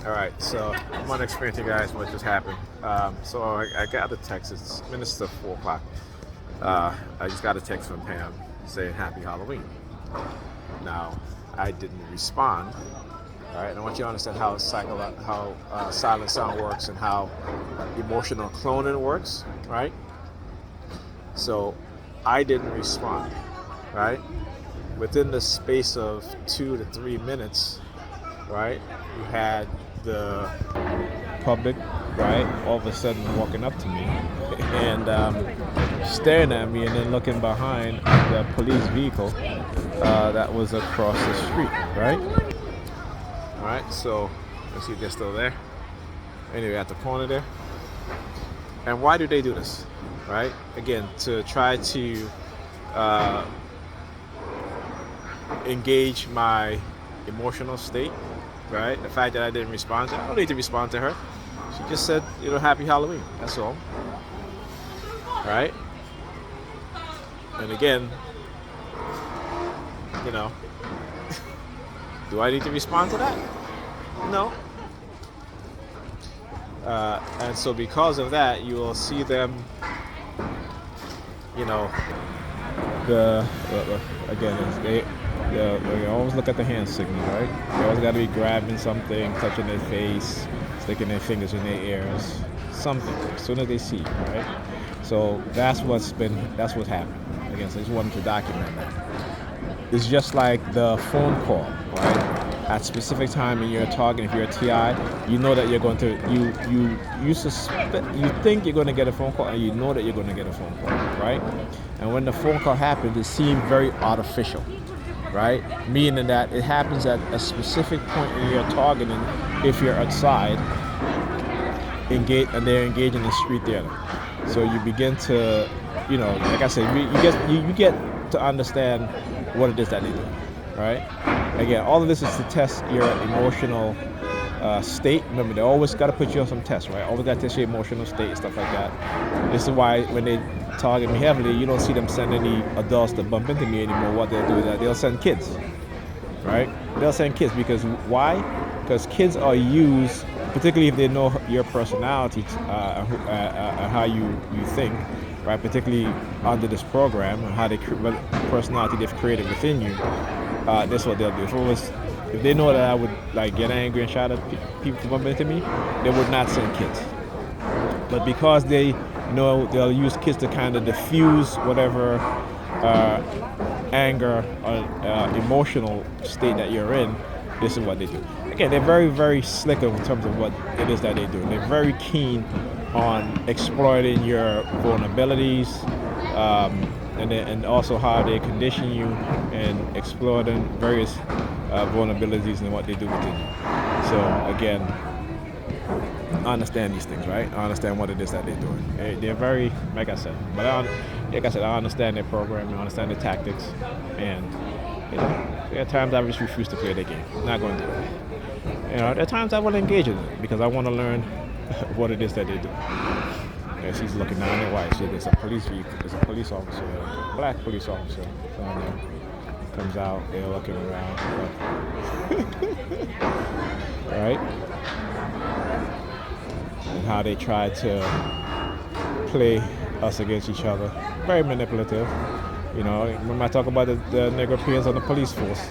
All right, so I'm going to explain to you guys what just happened. So I got a text. It's minutes to 4 o'clock. I just got a text from Pam saying Happy Halloween. Now, I didn't respond. All right, and I want you to understand how silent sound works and how emotional cloning works. Right. So I didn't respond. Right. Within the space of 2 to 3 minutes, right, you had the public, right, all of a sudden walking up to me and staring at me and then looking behind the police vehicle that was across the street, right? All right, so let's see if they're still there. Anyway, at the corner there. And why do they do this? Right? Again, to try to engage my emotional state, right? The fact that I didn't respond to her, I don't need to respond to her. She just said, Happy Halloween. That's all. Right? And again, do I need to respond to that? No. And so because of that, you will see them, they always look at the hand signal, right? They always got to be grabbing something, touching their face, sticking their fingers in their ears, something, as soon as they see you, right? So that's what's happened. Again, so I just wanted to document that. It's just like the phone call, right? At specific time when you're talking, if you're a TI, you know that you're going to, you think you're going to get a phone call and you know that you're going to get a phone call, right? And when the phone call happens, it seems very artificial, right? Meaning that it happens at a specific point when you're targeting, if you're outside, and they're engaged in the street theater. So you begin to, like I said, you get to understand what it is that they do, right? Again, all of this is to test your emotional state. Remember, they always got to put you on some tests, right? Always got to test your emotional state and stuff like that. This is why when they target me heavily, you don't see them send any adults to bump into me anymore. What they'll do is that they'll send kids, right? They'll send kids because why? Because kids are used, particularly if they know your personality and how you think, right? Particularly under this program and how what personality they've created within you. That's what they'll do. If they know that I would get angry and shout at people for bumping into me, they would not send kids. But because they know they'll use kids to kind of diffuse whatever anger or emotional state that you're in, this is what they do. Again, they're very, very slick in terms of what it is that they do. They're very keen on exploiting your vulnerabilities, and also how they condition you and exploiting various vulnerabilities and what they do within you. So again, I understand these things, right? I understand what it is that they're doing. They're very, like I said, I understand their program, I understand their tactics, and there are times I just refuse to play their game. I'm not going to do it. There are times I will engage in it because I want to learn what it is that they do. And she's looking down at white. There's a police vehicle. There's a police officer, a black police officer down there. Comes out. They're looking around. Right? And how they try to play us against each other. Very manipulative. When I talk about the Negro peers on the police force,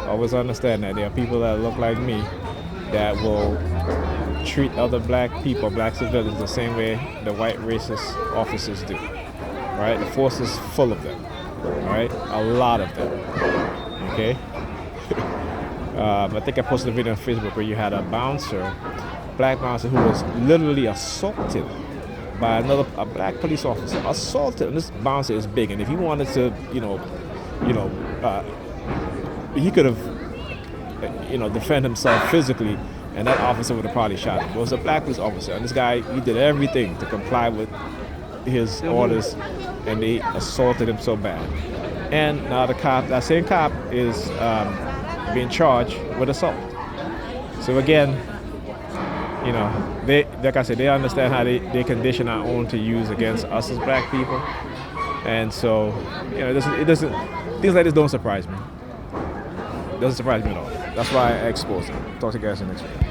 always understand that there are people that look like me that will treat other black people, black civilians, the same way the white racist officers do. Right? The force is full of them. Right? A lot of them. Okay? I think I posted a video on Facebook where you had a black bouncer who was literally assaulted by a black police officer. Assaulted, and this bouncer is big, and if he wanted to, he could have, defend himself physically, and that officer would have probably shot him. It was a black police officer, and this guy, he did everything to comply with his orders, and they assaulted him so bad. And now that same cop is being charged with assault. So again, they, like I said, they understand how they condition our own to use against us as black people. And so, it doesn't, things like this don't surprise me. It doesn't surprise me at all. That's why I expose it. Talk to you guys in the next video.